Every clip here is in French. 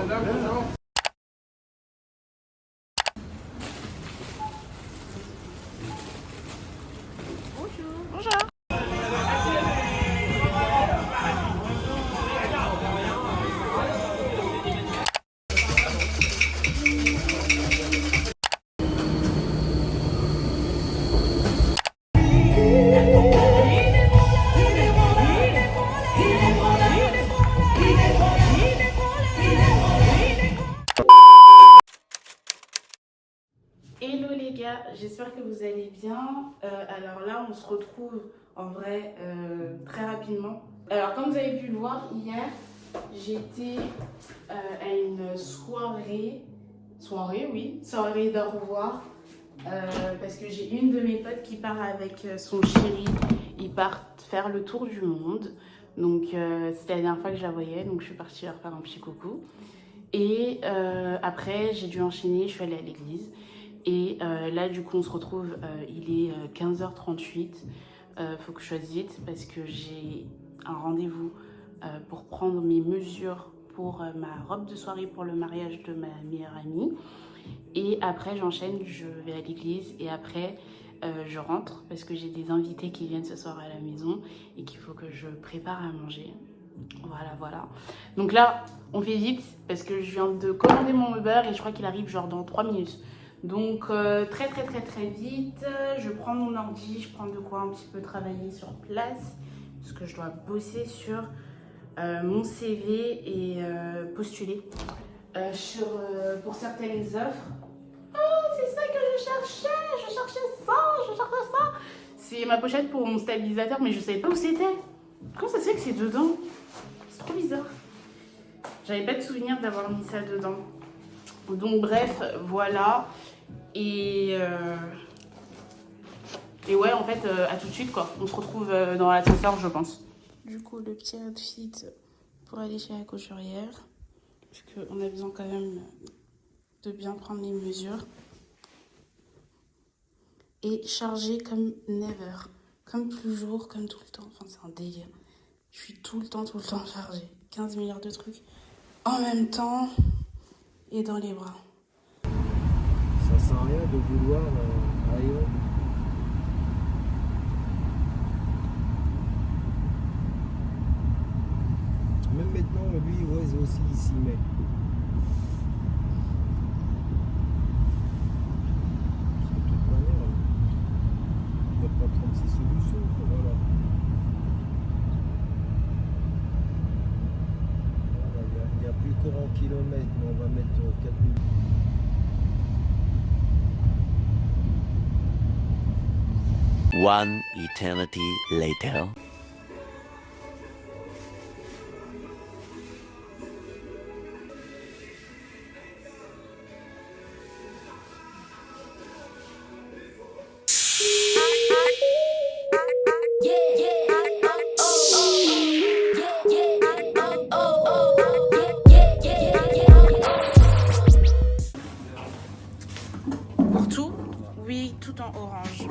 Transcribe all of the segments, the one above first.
Madame, bonjour. Hello les gars, j'espère que vous allez bien. Alors là, on se retrouve en vrai très rapidement. Alors comme vous avez pu le voir, hier, j'étais à une soirée d'au revoir. Parce que j'ai une de mes potes qui part avec son chéri. Ils partent faire le tour du monde. Donc c'était la dernière fois que je la voyais, donc je suis partie leur faire un petit coucou. Et après, j'ai dû enchaîner, je suis allée à l'église. Et là, du coup, on se retrouve, il est 15h38. Faut que je fasse vite parce que j'ai un rendez-vous pour prendre mes mesures pour ma robe de soirée pour le mariage de ma meilleure amie. Et après, j'enchaîne, je vais à l'église et après, je rentre parce que j'ai des invités qui viennent ce soir à la maison et qu'il faut que je prépare à manger. Voilà. Donc là, on fait vite parce que je viens de commander mon Uber et je crois qu'il arrive genre dans 3 minutes. Donc très vite, je prends mon ordi, je prends de quoi un petit peu travailler sur place parce que je dois bosser sur mon CV et postuler pour certaines offres. Oh, c'est ça que je cherchais ça. C'est ma pochette pour mon stabilisateur mais je savais pas où c'était. Comment ça se fait que c'est dedans? C'est trop bizarre. J'avais pas de souvenir d'avoir mis ça dedans. Donc bref, voilà. Et ouais, en fait, à tout de suite, quoi. On se retrouve dans l'ascenseur, je pense. Du coup, le petit outfit pour aller chez la couturière. Parce qu'on a besoin quand même de bien prendre les mesures. Et chargé comme never. Comme toujours, comme tout le temps. Enfin, c'est un délire. Je suis tout le temps chargée. 15 milliards de trucs en même temps et dans les bras. Ça sert à rien de vouloir ailleurs. Même maintenant, lui, ouais, aussi, il s'y met. De toute manière, il n'y a pas 36 solutions. Voilà. Il n'y a plus de courant kilomètre, mais on va mettre 4000. One eternity later. Pour tout? Oui, tout en orange.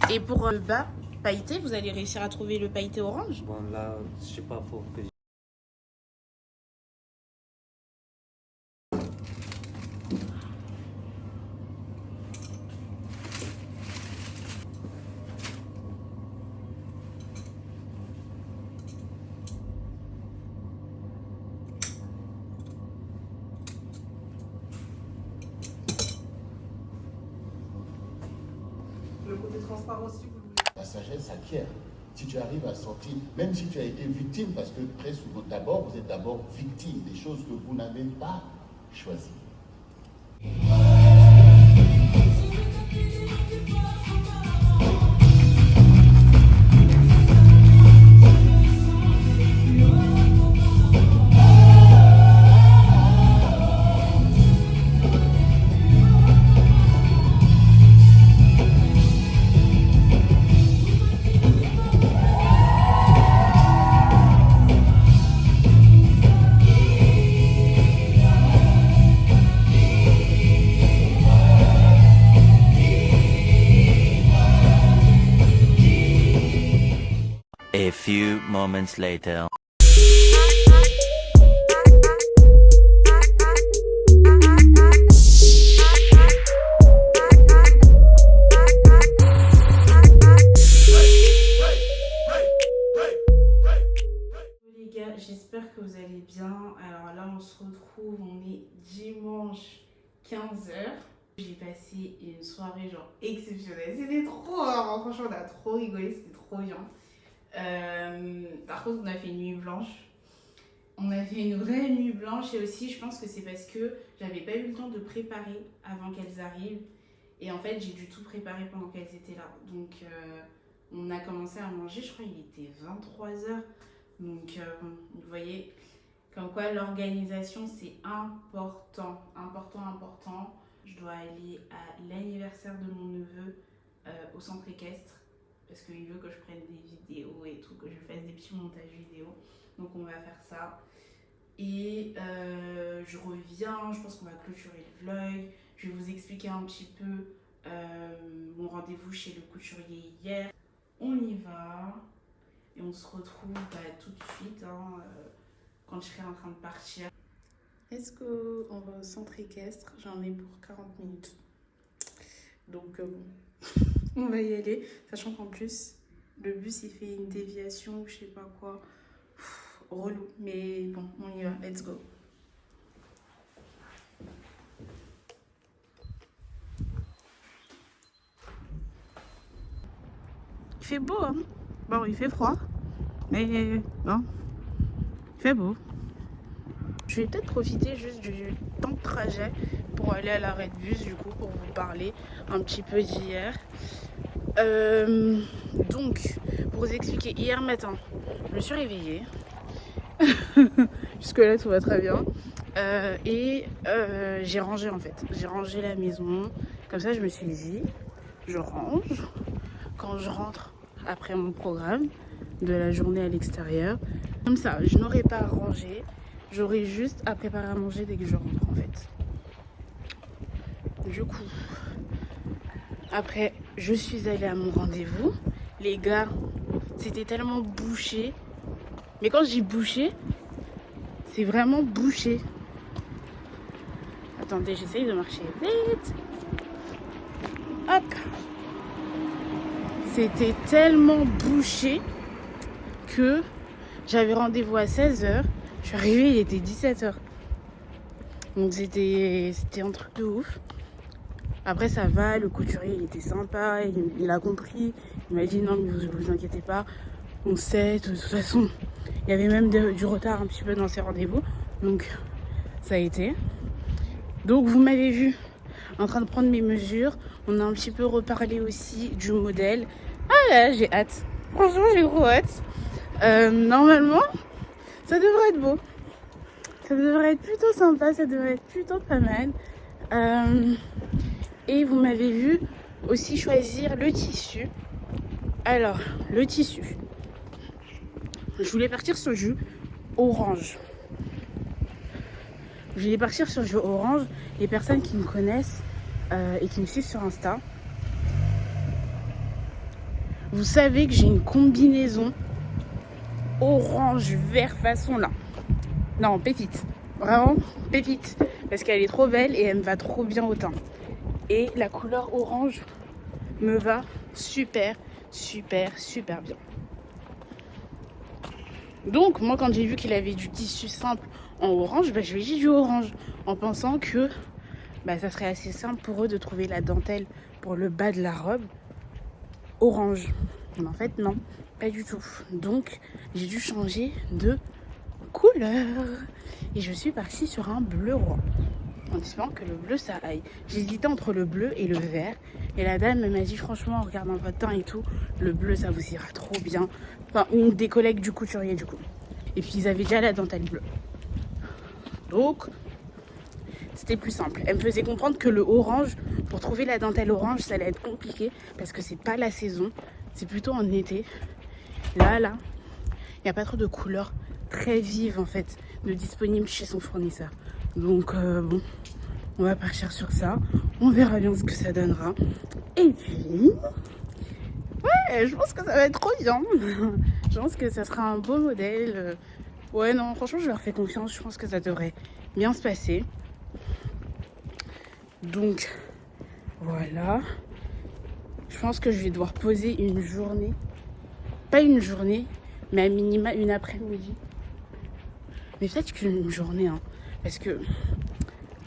Et pour le bas pailleté, vous allez réussir à trouver le pailleté orange? Bon là, je sais pas, faut que Le côté transparent aussi, vous le voulez. La sagesse acquiert. Si tu arrives à sortir, même si tu as été victime, parce que très souvent, d'abord, vous êtes d'abord victime des choses que vous n'avez pas choisies. few moments later. Les gars, j'espère que vous allez bien. Alors là, on se retrouve, on est dimanche 15h. J'ai passé une soirée genre exceptionnelle. C'était trop marrant, franchement, on a trop rigolé, c'était trop bien. Par contre, on a fait une nuit blanche. On a fait une vraie nuit blanche et aussi, je pense que c'est parce que j'avais pas eu le temps de préparer avant qu'elles arrivent. Et en fait, j'ai dû tout préparer pendant qu'elles étaient là. Donc, on a commencé à manger, je crois qu'il était 23h. Donc, vous voyez, comme quoi l'organisation, c'est important. Important. Je dois aller à l'anniversaire de mon neveu au centre équestre. Parce qu'il veut que je prenne des vidéos et tout, que je fasse des petits montages vidéo. Donc, on va faire ça. Et je reviens, je pense qu'on va clôturer le vlog. Je vais vous expliquer un petit peu mon rendez-vous chez le couturier hier. On y va. Et on se retrouve tout de suite quand je serai en train de partir. Est-ce qu'on va au centre équestre? J'en ai pour 40 minutes. Donc on va y aller. Sachant qu'en plus, le bus il fait une déviation ou je sais pas quoi. Relou. Mais bon, on y va. Let's go. Il fait beau, hein? Bon, il fait froid, mais bon, il fait beau. Je vais peut-être profiter juste du temps de trajet pour aller à l'arrêt de bus, du coup, pour vous parler un petit peu d'hier. Donc, pour vous expliquer, hier matin, je me suis réveillée. Jusque-là, tout va très bien. Et j'ai rangé, en fait. J'ai rangé la maison. Comme ça, je me suis dit, je range. Quand je rentre après mon programme de la journée à l'extérieur. Comme ça, je n'aurai pas à ranger. J'aurai juste à préparer à manger dès que je rentre, en fait. Du coup, après, je suis allée à mon rendez-vous. Les gars, c'était tellement bouché. Mais quand je dis bouché, c'est vraiment bouché. Attendez, j'essaye de marcher vite. Hop! C'était tellement bouché que j'avais rendez-vous à 16h. Je suis arrivée, il était 17h. Donc c'était un truc de ouf. Après ça va, le couturier il était sympa, il a compris. Il m'a dit non mais vous inquiétez pas, on sait, de toute façon. Il y avait même du retard un petit peu dans ces rendez-vous. Donc ça a été. Donc vous m'avez vu en train de prendre mes mesures. On a un petit peu reparlé aussi du modèle. Ah là, j'ai hâte. Franchement, j'ai gros hâte. Normalement, ça devrait être beau. Ça devrait être plutôt sympa. Ça devrait être plutôt pas mal. Et vous m'avez vu aussi choisir le tissu. Alors, le tissu. Je voulais partir sur du orange. Je voulais partir sur du orange. Les personnes qui me connaissent et qui me suivent sur Insta, vous savez que j'ai une combinaison orange vert façon là. Non, pépite. Vraiment pépite. Parce qu'elle est trop belle et elle me va trop bien au teint. Et la couleur orange me va super bien. Donc moi quand j'ai vu qu'il avait du tissu simple en orange, je lui ai dit du orange. En pensant que ça serait assez simple pour eux de trouver la dentelle pour le bas de la robe orange. Mais en fait non, pas du tout. Donc j'ai dû changer de couleur. Et je suis partie sur un bleu roi. En espérant que le bleu ça aille. J'hésitais entre le bleu et le vert. Et la dame m'a dit franchement en regardant votre teint et tout, le bleu ça vous ira trop bien. Enfin une des collègues du couturier du coup. Et puis ils avaient déjà la dentelle bleue. Donc c'était plus simple. Elle me faisait comprendre que le orange, pour trouver la dentelle orange, ça allait être compliqué parce que c'est pas la saison, c'est plutôt en été. Là, il n'y a pas trop de couleurs très vives en fait, de disponibles chez son fournisseur. Donc bon, on va partir sur ça. On verra bien ce que ça donnera. Et puis, ouais, Ouais, je pense que ça va être trop bien. Je pense que ça sera un beau modèle. Ouais, non, franchement, je leur fais confiance. Je pense que ça devrait bien se passer. Donc, voilà. Je pense que je vais devoir poser une journée. Pas une journée, mais à minima une après-midi. Mais peut-être qu'une journée, hein. Parce que,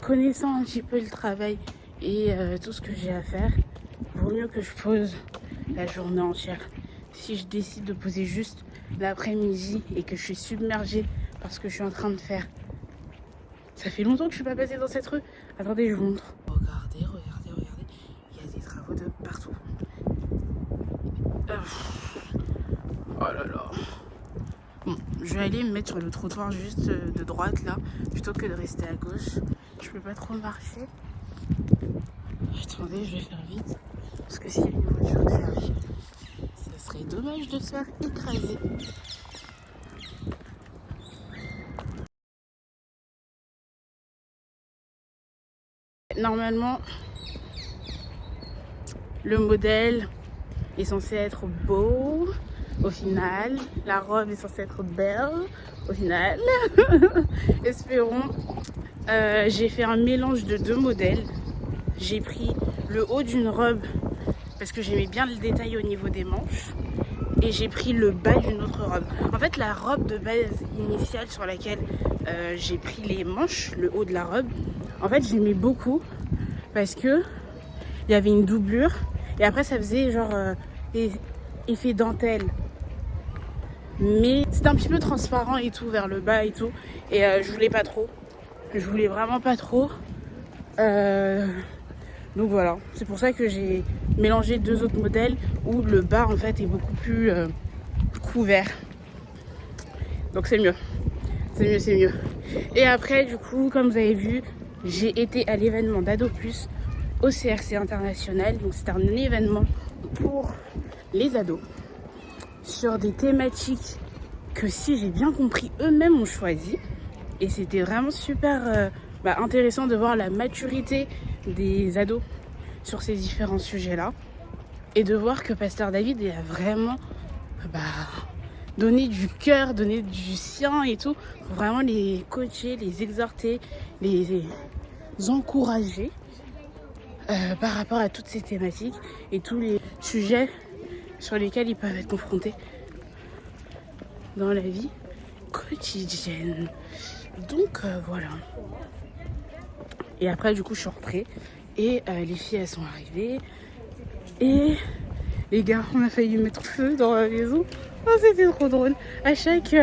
connaissant un petit peu le travail et tout ce que j'ai à faire, vaut mieux que je pose la journée entière. Si je décide de poser juste l'après-midi et que je suis submergée par ce que je suis en train de faire. Ça fait longtemps que je suis pas passée dans cette rue. Attendez, je vous montre. Regardez. Il y a des travaux de partout. Oh là là. Bon, je vais aller me mettre sur le trottoir juste de droite là, plutôt que de rester à gauche. Je peux pas trop marcher. Attendez, je vais faire vite. Parce que s'il y a une voiture qui arrive, ça serait dommage de se faire écraser. Normalement, le modèle est censé être beau au final. La robe est censée être belle au final. Espérons. J'ai fait un mélange de deux modèles. J'ai pris le haut d'une robe parce que j'aimais bien le détail au niveau des manches. Et j'ai pris le bas d'une autre robe. En fait, la robe de base initiale sur laquelle j'ai pris les manches, le haut de la robe, en fait, j'aimais beaucoup parce que il y avait une doublure et après ça faisait genre effet dentelle. Mais c'était un petit peu transparent et tout vers le bas et tout. Et je voulais pas trop. Je voulais vraiment pas trop. Donc voilà, c'est pour ça que j'ai mélangé deux autres modèles où le bas en fait est beaucoup plus couvert. Donc c'est mieux. C'est mieux. Et après du coup, comme vous avez vu, j'ai été à l'événement d'Ado Plus au CRC International. Donc c'est un événement pour les ados sur des thématiques que, si j'ai bien compris, eux-mêmes ont choisi. Et c'était vraiment super intéressant de voir la maturité des ados sur ces différents sujets-là. Et de voir que Pasteur David a vraiment donné du cœur, donné du sien et tout, pour vraiment les coacher, les exhorter, les encourager par rapport à toutes ces thématiques et tous les sujets sur lesquels ils peuvent être confrontés dans la vie quotidienne. Donc voilà. Et après du coup je suis rentrée et les filles elles sont arrivées et les gars on a failli mettre feu dans la maison. Oh, c'était trop drôle. À chaque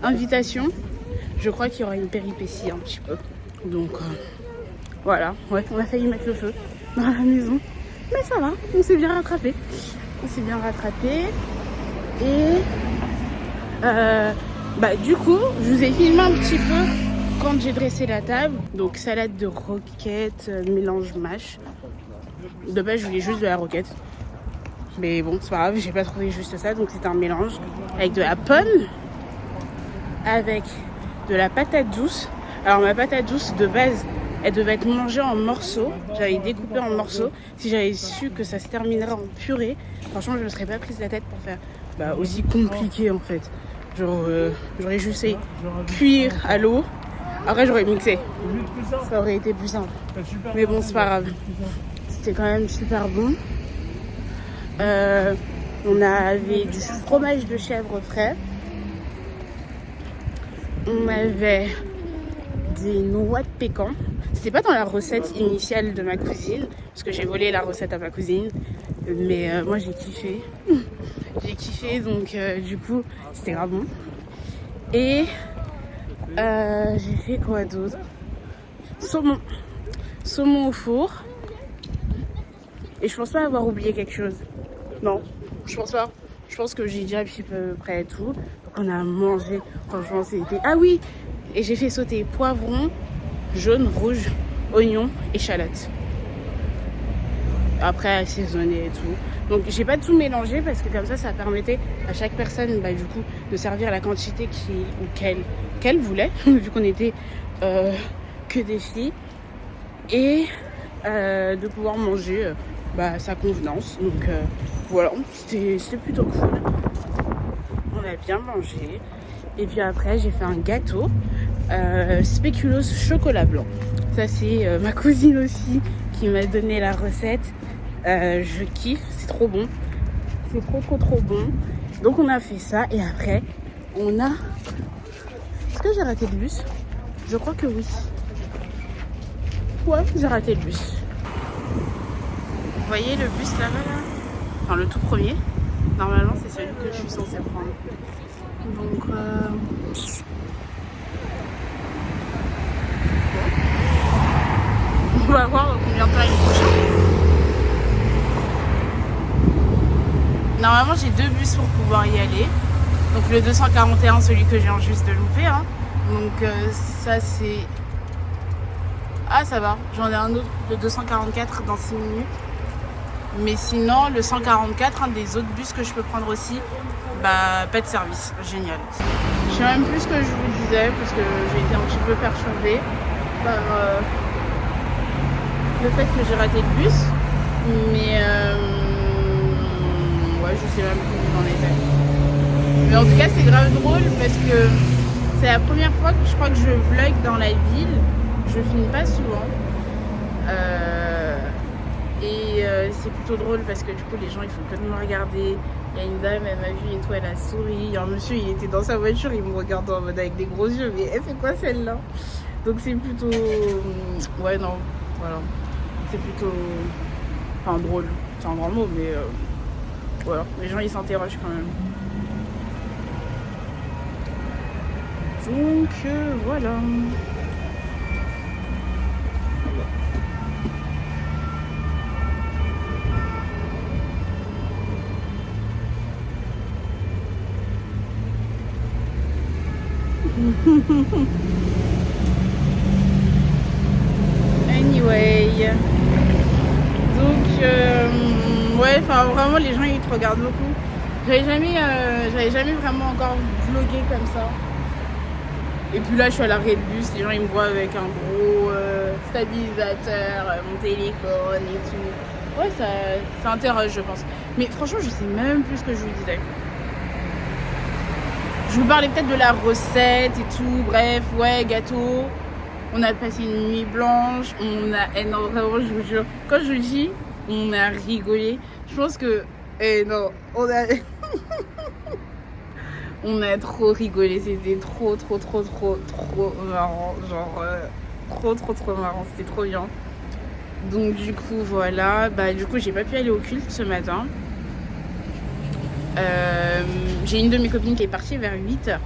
invitation je crois qu'il y aura une péripétie un petit peu. Donc voilà, ouais, on a failli mettre le feu dans la maison. Mais ça va, on s'est bien rattrapé. Et du coup, je vous ai filmé un petit peu quand j'ai dressé la table. Donc salade de roquette, mélange mâche. De base, je voulais juste de la roquette. Mais bon, c'est pas grave, j'ai pas trouvé juste ça. Donc c'est un mélange avec de la pomme, avec de la patate douce. Alors ma patate douce de base, elle devait être mangée en morceaux. J'avais découpé en morceaux. Si j'avais su que ça se terminerait en purée, franchement, je me serais pas prise la tête pour faire aussi compliqué en fait. Genre, j'aurais juste essayé cuire à l'eau. Après, j'aurais mixé. Ça aurait été plus simple. Mais bon, c'est pas grave. C'était quand même super bon. On avait du fromage de chèvre frais. On avait des noix de pécan. C'était pas dans la recette initiale de ma cousine, parce que j'ai volé la recette à ma cousine. Mais moi j'ai kiffé. Donc du coup c'était grave bon. Et j'ai fait quoi d'autre? Saumon au four. Et je pense pas avoir oublié quelque chose. Non, je pense pas. Je pense que j'ai dit à peu près tout. Donc on a mangé, franchement c'était... Ah oui, et j'ai fait sauter poivron, jaune, rouge, oignon, échalote. Après assaisonner et tout. Donc j'ai pas tout mélangé parce que comme ça permettait à chaque personne du coup de servir la quantité qu'elle voulait, vu qu'on était que des filles. Et de pouvoir manger sa convenance. Donc voilà, c'était plutôt cool. On a bien mangé. Et puis après, j'ai fait un gâteau spéculoos chocolat blanc. Ça, c'est ma cousine aussi qui m'a donné la recette. Je kiffe, c'est trop bon. C'est trop bon. Donc on a fait ça et après, on a... Est-ce que j'ai raté le bus? Je crois que oui. Ouais, j'ai raté le bus. Vous voyez le bus là-bas là? Enfin le tout premier. Normalement c'est celui que je suis censée prendre. Donc on va voir combien de temps il est prochain. Normalement j'ai 2 bus pour pouvoir y aller. Donc le 241, celui que je viens juste de louper. Hein. Donc ça c'est... Ah ça va, j'en ai un autre, le 244 dans 6 minutes. Mais sinon le 144, un des autres bus que je peux prendre aussi, pas de service, génial. Je sais même plus ce que je vous disais parce que j'ai été un petit peu perturbée par le fait que j'ai raté le bus. Mais ouais, je sais même plus où j'en étais. Mais en tout cas c'est grave drôle parce que c'est la première fois que je crois que je vlog dans la ville. Je filme pas souvent. C'est plutôt drôle parce que du coup les gens ils font que de me regarder. Il y a une dame, elle m'a vu et tout, elle a souri. Il y a un monsieur, il était dans sa voiture, il me regarde en mode avec des gros yeux. Mais elle fait quoi celle-là? Donc c'est plutôt... Ouais non, voilà. C'est plutôt... Enfin drôle, c'est un grand mot mais... Voilà, les gens ils s'interrogent quand même. Donc voilà. Anyway, donc ouais, enfin vraiment les gens ils te regardent beaucoup. J'avais jamais vraiment encore vlogué comme ça. Et puis là je suis à l'arrêt de bus, les gens ils me voient avec un gros stabilisateur, mon téléphone et tout. Ouais, ça interroge je pense. Mais franchement je sais même plus ce que je vous disais. Je vous parlais peut-être de la recette et tout, bref, ouais, gâteau. On a passé une nuit blanche, on a énormément, je vous jure, quand je dis, on a rigolé. Je pense que, non, on a... on a trop rigolé, c'était trop marrant, genre, trop marrant, c'était trop bien. Donc du coup, voilà, du coup, j'ai pas pu aller au culte ce matin. J'ai une de mes copines qui est partie vers 8h.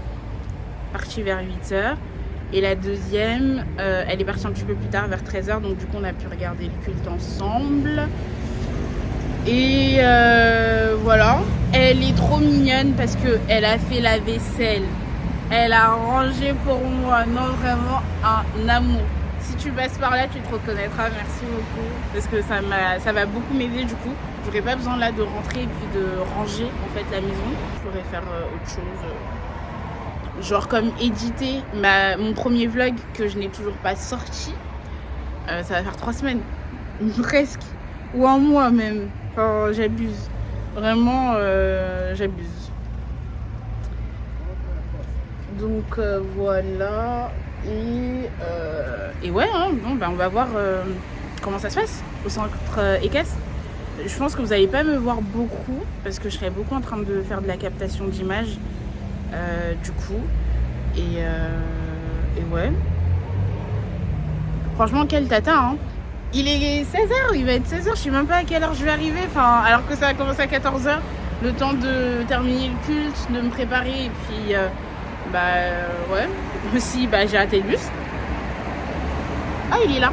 Et la deuxième, elle est partie un petit peu plus tard, vers 13h. Donc du coup, on a pu regarder le culte ensemble. Et voilà. Elle est trop mignonne parce qu'elle a fait la vaisselle. Elle a rangé pour moi. Non, vraiment un amour. Si tu passes par là, tu te reconnaîtras. Merci beaucoup. Parce que ça va beaucoup m'aider du coup. J'aurais pas besoin là de rentrer et puis de ranger en fait la maison. Je pourrais faire autre chose. Genre comme éditer mon premier vlog que je n'ai toujours pas sorti. Ça va faire 3 semaines. Presque. Ou un mois même. Enfin, j'abuse. Vraiment, j'abuse. Donc voilà. Et ouais, hein, bon, on va voir comment ça se passe au centre équestre. Je pense que vous n'allez pas me voir beaucoup parce que je serai beaucoup en train de faire de la captation d'images du coup. Et ouais. Franchement, quel tata, hein. Il est 16h, il va être 16h, je sais même pas à quelle heure je vais arriver. Enfin, alors que ça a commencé à 14h. Le temps de terminer le culte, de me préparer et puis ouais. Aussi, j'ai raté le bus. Ah, il est là.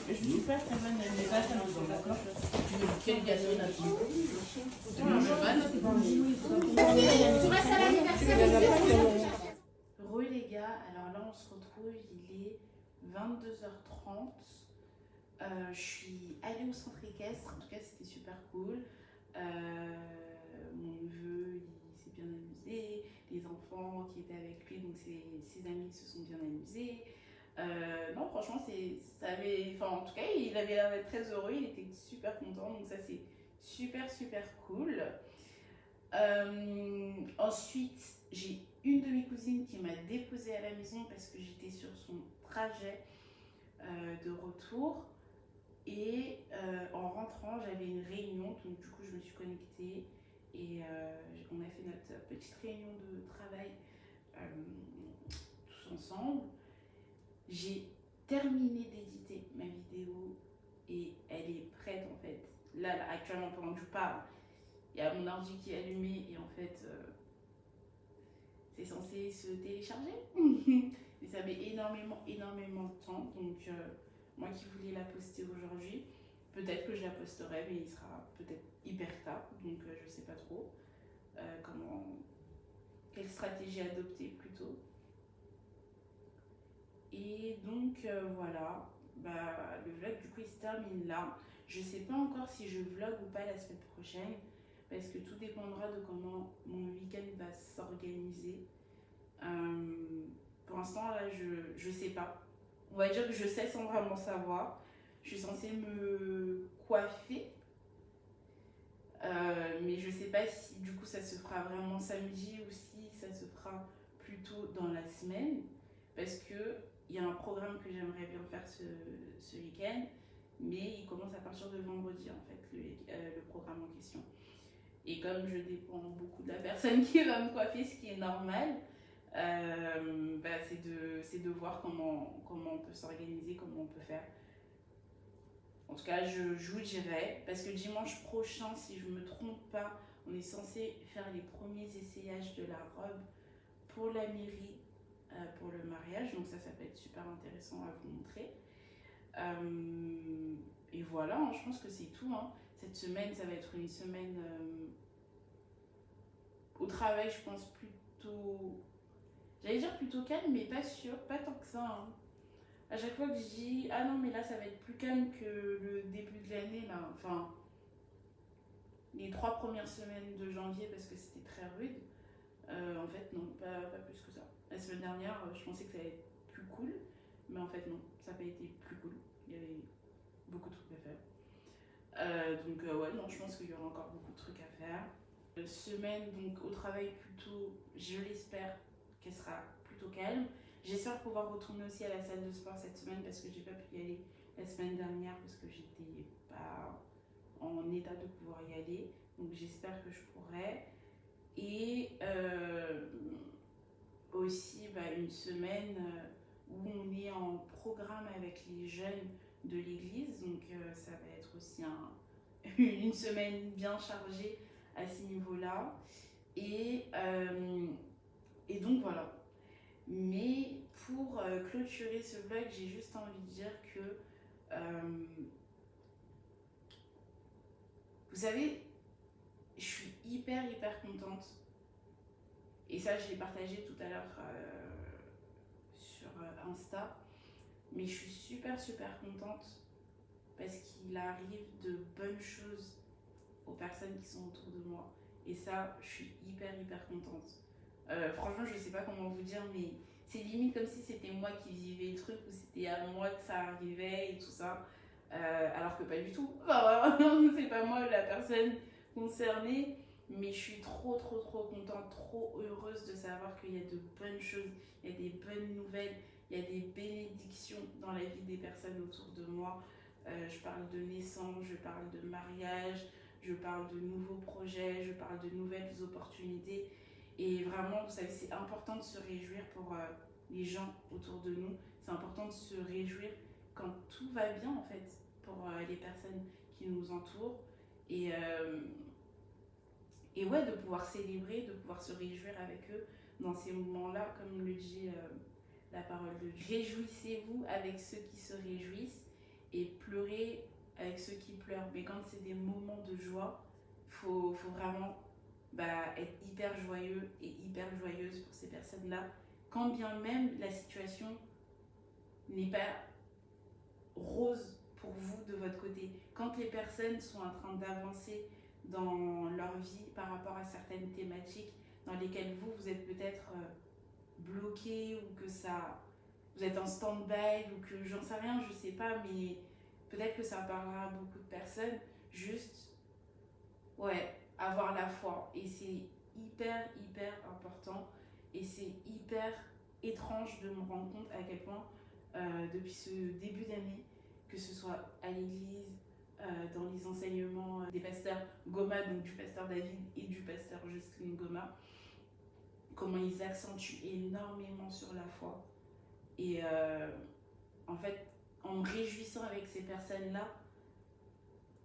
Je suis pas très bonne, elle n'est pas très bonne, d'accord? Quelle galerie là-dessus? Re les gars, alors là on se retrouve, il est 22h30. Je suis allée au centre équestre, en tout cas c'était super cool. Mon neveu il s'est bien amusé, les enfants qui étaient avec lui, donc ses amis se sont bien amusés. Non franchement en tout cas il avait l'air d'être très heureux, il était super content, donc ça c'est super cool. Ensuite j'ai une de mes cousines qui m'a déposée à la maison parce que j'étais sur son trajet de retour. Et en rentrant, j'avais une réunion, donc du coup je me suis connectée et on a fait notre petite réunion de travail tous ensemble. J'ai terminé d'éditer ma vidéo et elle est prête en fait. Là actuellement pendant que je parle, il y a mon ordi qui est allumé et en fait c'est censé se télécharger. Mais ça met énormément de temps, donc moi qui voulais la poster aujourd'hui, peut-être que je la posterai, mais il sera peut-être hyper tard, donc je sais pas trop quelle stratégie adopter plutôt. Et donc voilà, le vlog du coup il se termine là. Je sais pas encore si je vlog ou pas la semaine prochaine, parce que tout dépendra de comment mon week-end va s'organiser. Pour l'instant là je sais pas. On va dire que je sais sans vraiment savoir. Je suis censée me coiffer. Mais je sais pas si du coup ça se fera vraiment samedi ou si ça se fera plutôt dans la semaine. Parce que il y a un programme que j'aimerais bien faire ce week-end. Mais il commence à partir de vendredi en fait, le programme en question. Et comme je dépends beaucoup de la personne qui va me coiffer, ce qui est normal, c'est de voir comment on peut s'organiser, comment on peut faire. En tout cas, je vous dirai, parce que dimanche prochain, si je ne me trompe pas, on est censé faire les premiers essayages de la robe pour la mairie, pour le mariage. Donc ça peut être super intéressant à vous montrer. Et voilà, hein, je pense que c'est tout. Hein. Cette semaine, ça va être une semaine au travail, je pense plutôt... J'allais dire plutôt calme, mais pas sûr, pas tant que ça. Hein. À chaque fois que je dis ah non mais là ça va être plus calme que le début de l'année là, enfin les 3 premières semaines de janvier parce que c'était très rude. En fait non, pas plus que ça. La semaine dernière je pensais que ça allait être plus cool, mais en fait non, ça n'a pas été plus cool. Il y avait beaucoup de trucs à faire. Donc ouais non, je pense qu'il y aura encore beaucoup de trucs à faire. Semaine donc au travail plutôt, je l'espère qu'elle sera plutôt calme. J'espère pouvoir retourner aussi à la salle de sport cette semaine parce que j'ai pas pu y aller la semaine dernière parce que j'étais pas en état de pouvoir y aller. Donc j'espère que je pourrai. Et aussi une semaine où on est en programme avec les jeunes de l'église. Donc ça va être aussi une semaine bien chargée à ce niveau-là. Et donc voilà. Mais pour clôturer ce vlog, j'ai juste envie de dire que vous savez, je suis hyper contente. Et ça, je l'ai partagé tout à l'heure sur Insta. Mais je suis super contente parce qu'il arrive de bonnes choses aux personnes qui sont autour de moi. Et ça, je suis hyper contente. Franchement, je sais pas comment vous dire, mais c'est limite comme si c'était moi qui vivais le truc ou c'était à moi que ça arrivait et tout ça. Alors que pas du tout. Enfin, vraiment, c'est pas moi la personne concernée. Mais je suis trop contente, trop heureuse de savoir qu'il y a de bonnes choses, il y a des bonnes nouvelles, il y a des bénédictions dans la vie des personnes autour de moi. Je parle de naissance, je parle de mariage, je parle de nouveaux projets, je parle de nouvelles opportunités. Et vraiment, vous savez, c'est important de se réjouir pour les gens autour de nous. C'est important de se réjouir quand tout va bien, en fait, pour les personnes qui nous entourent. Et ouais, de pouvoir célébrer, de pouvoir se réjouir avec eux dans ces moments-là, comme le dit la parole de Dieu. Réjouissez-vous avec ceux qui se réjouissent et pleurez avec ceux qui pleurent. Mais quand c'est des moments de joie, faut vraiment être hyper joyeux et hyper joyeuse pour ces personnes-là quand bien même la situation n'est pas rose pour vous de votre côté. Quand les personnes sont en train d'avancer dans leur vie par rapport à certaines thématiques dans lesquelles vous êtes peut-être bloqué ou que vous êtes en stand-by ou que j'en sais rien, je sais pas, mais peut-être que ça parlera à beaucoup de personnes. Juste, ouais, avoir la foi. Et c'est hyper important et c'est hyper étrange de me rendre compte à quel point depuis ce début d'année, que ce soit à l'église, dans les enseignements des pasteurs Goma, donc du pasteur David et du pasteur Jocelyne Goma, comment ils accentuent énormément sur la foi. Et en fait, en me réjouissant avec ces personnes-là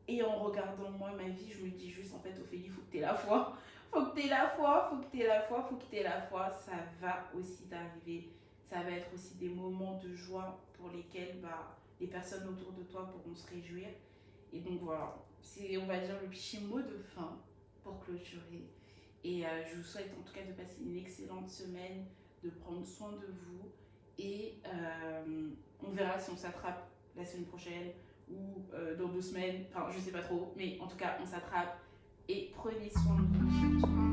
et en regardant moi ma vie, je me dis juste en fait, Ophélie, il faut que tu aies la foi. Faut que tu aies la foi, faut que tu aies la foi, faut que tu aies la foi. Ça va aussi t'arriver. Ça va être aussi des moments de joie pour lesquels les personnes autour de toi pourront se réjouir. Et donc voilà, c'est on va dire le petit mot de fin pour clôturer. Et je vous souhaite en tout cas de passer une excellente semaine, de prendre soin de vous. Et on verra si on s'attrape la semaine prochaine ou dans 2 semaines. Enfin, je sais pas trop, mais en tout cas, on s'attrape. Et prenez soin de vous surtout.